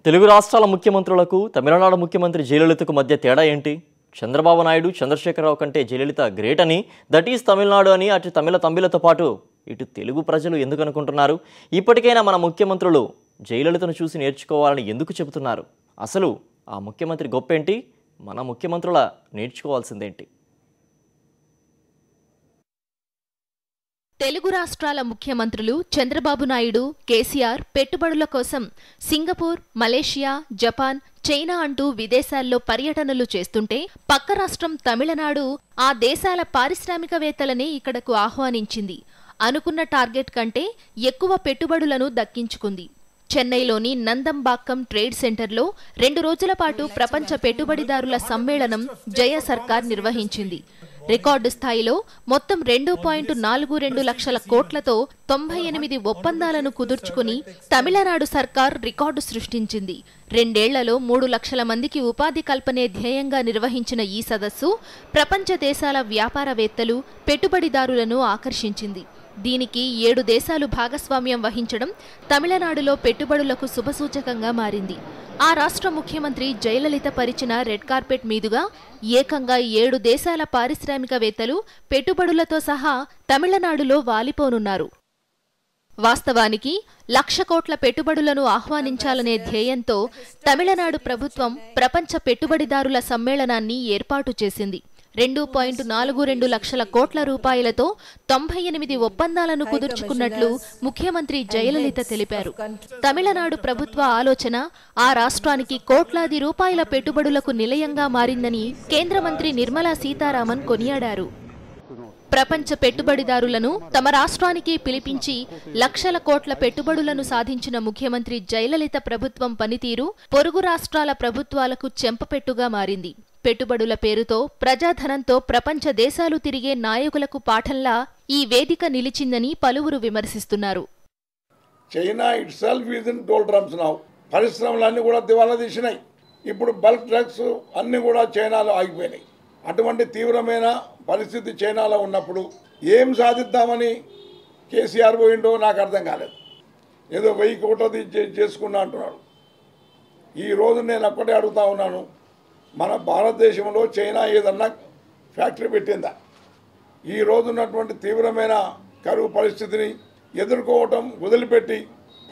తెలుగు రాష్ట్రాల ముఖ్యమంత్రులకు తమిళనాడు ముఖ్యమంత్రి జయలలితకు మధ్య తేడా ఏంటి? చంద్రబాబు నాయుడు చంద్రశేఖరరావు కంటే జయలలిత గ్రేట్ అని, దట్ ఈస్ తమిళనాడు అని అటు తమిళతో పాటు ఇటు తెలుగు ప్రజలు ఎందుకు అనుకుంటున్నారు? ఇప్పటికైనా మన ముఖ్యమంత్రులు జయలలితను చూసి నేర్చుకోవాలని ఎందుకు చెబుతున్నారు? అసలు ఆ ముఖ్యమంత్రి గొప్పేంటి? మన ముఖ్యమంత్రుల నేర్చుకోవాల్సిందేంటి? తెలుగు రాష్ట్రాల ముఖ్యమంత్రులు చంద్రబాబు నాయుడు, కేసీఆర్ పెట్టుబడుల కోసం సింగపూర్, మలేషియా, జపాన్, చైనా అంటూ విదేశాల్లో పర్యటనలు చేస్తుంటే పక్క రాష్ట్రం తమిళనాడు ఆ దేశాల పారిశ్రామికవేత్తలనే ఇక్కడకు ఆహ్వానించింది. అనుకున్న టార్గెట్ కంటే ఎక్కువ పెట్టుబడులను దక్కించుకుంది. చెన్నైలోని నందంబాక్కం ట్రేడ్ సెంటర్లో 2 రోజుల పాటు ప్రపంచ పెట్టుబడిదారుల సమ్మేళనం జయ సర్కార్ నిర్వహించింది. రికార్డు స్థాయిలో మొత్తం 2.42 లక్షల కోట్లతో 98 ఒప్పందాలను కుదుర్చుకుని తమిళనాడు సర్కార్ రికార్డు సృష్టించింది. 2 ఏళ్లలో 3 లక్షల మందికి ఉపాధి కల్పనే ధ్యేయంగా నిర్వహించిన ఈ సదస్సు ప్రపంచ దేశాల వ్యాపారవేత్తలు, పెట్టుబడిదారులను ఆకర్షించింది. దీనికి 7 దేశాలు భాగస్వామ్యం వహించడం తమిళనాడులో పెట్టుబడులకు శుభసూచకంగా మారింది. ఆ రాష్ట్ర ముఖ్యమంత్రి జయలలిత పరిచిన రెడ్ కార్పెట్ మీదుగా ఏకంగా 7 దేశాల పారిశ్రామికవేత్తలు పెట్టుబడులతో సహా తమిళనాడులో వాలిపోనున్నారు. వాస్తవానికి 1,00,000 కోట్ల పెట్టుబడులను ఆహ్వానించాలనే ధ్యేయంతో తమిళనాడు ప్రభుత్వం ప్రపంచ పెట్టుబడిదారుల సమ్మేళనాన్ని ఏర్పాటు చేసింది. 2.42 లక్షల కోట్ల రూపాయలతో 98 ఒప్పందాలను కుదుర్చుకున్నట్లు ముఖ్యమంత్రి జయలలిత తెలిపారు. తమిళనాడు ప్రభుత్వ ఆలోచన ఆ రాష్ట్రానికి కోట్లాది రూపాయల పెట్టుబడులకు నిలయంగా మారిందని కేంద్ర మంత్రి నిర్మలా సీతారామన్ కొనియాడారు. ప్రపంచ పెట్టుబడిదారులను తమ రాష్ట్రానికి పిలిపించి 1,00,000 కోట్ల పెట్టుబడులను సాధించిన ముఖ్యమంత్రి జయలలిత ప్రభుత్వం పనితీరు పొరుగు రాష్ట్రాల ప్రభుత్వాలకు చెంపపెట్టుగా మారింది. పెట్టుబడుల పేరుతో ప్రజాధనంతో ప్రపంచ దేశాలు తిరిగే నాయకులకు పాఠంలా ఈ వేదిక నిలిచిందని పలువురు విమర్శిస్తున్నారు. China itself is in doldrums now. పరిశ్రమలన్నీ కూడా దివాలా తీసినాయి. ఇప్పుడు బల్క్ డ్రగ్స్ అన్నీ కూడా చైనాలో ఆగిపోయినాయి. అటువంటి తీవ్రమైన పరిస్థితి చైనాలో ఉన్నప్పుడు ఏం సాధిద్దామని కేసీఆర్ పోయిండో నాకు అర్థం కాలేదు. ఏదో 1000 కోట్లది చేసుకున్నా అంటున్నాడు. ఈరోజు నేను ఒక్కటే అడుగుతా ఉన్నాను, మన భారతదేశంలో చైనా ఏదన్నా ఫ్యాక్టరీ పెట్టిందా? ఈ రోజు ఉన్నటువంటి తీవ్రమైన కరువు పరిస్థితిని ఎదుర్కోవటం వదిలిపెట్టి,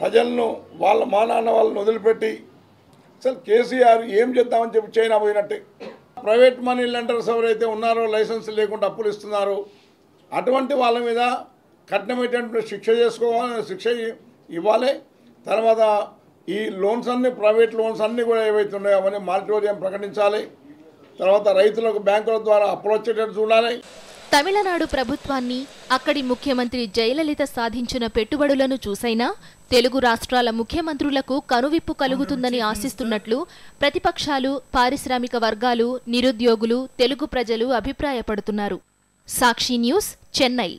ప్రజలను వాళ్ళ మానాన్న వాళ్ళని వదిలిపెట్టి అసలు కేసీఆర్ ఏం చేద్దామని చెప్పి చైనా పోయినట్టే. ప్రైవేట్ మనీ లెండర్స్ ఎవరైతే ఉన్నారో, లైసెన్స్ లేకుండా అప్పులు ఇస్తున్నారో అటువంటి వాళ్ళ మీద కఠినమైనటువంటి శిక్ష ఇవ్వాలి. తర్వాత ఈ లోన్స్ అన్ని, ప్రైవేట్ లోన్స్ అన్నీ కూడా ఏవైతే ఉన్నాయో అవన్నీ మారిటోరియం ప్రకటించాలి. తర్వాత రైతులకు బ్యాంకుల ద్వారా అప్పులు వచ్చేటట్టు చూడాలి. తమిళనాడు ప్రభుత్వాన్ని, అక్కడి ముఖ్యమంత్రి జయలలిత సాధించిన పెట్టుబడులను చూసైనా తెలుగు రాష్ట్రాల ముఖ్యమంత్రులకు కనువిప్పు కలుగుతుందని ఆశిస్తున్నట్లు ప్రతిపక్షాలు, పారిశ్రామిక వర్గాలు, నిరుద్యోగులు, తెలుగు ప్రజలు అభిప్రాయపడుతున్నారు. సాక్షి న్యూస్, చెన్నై.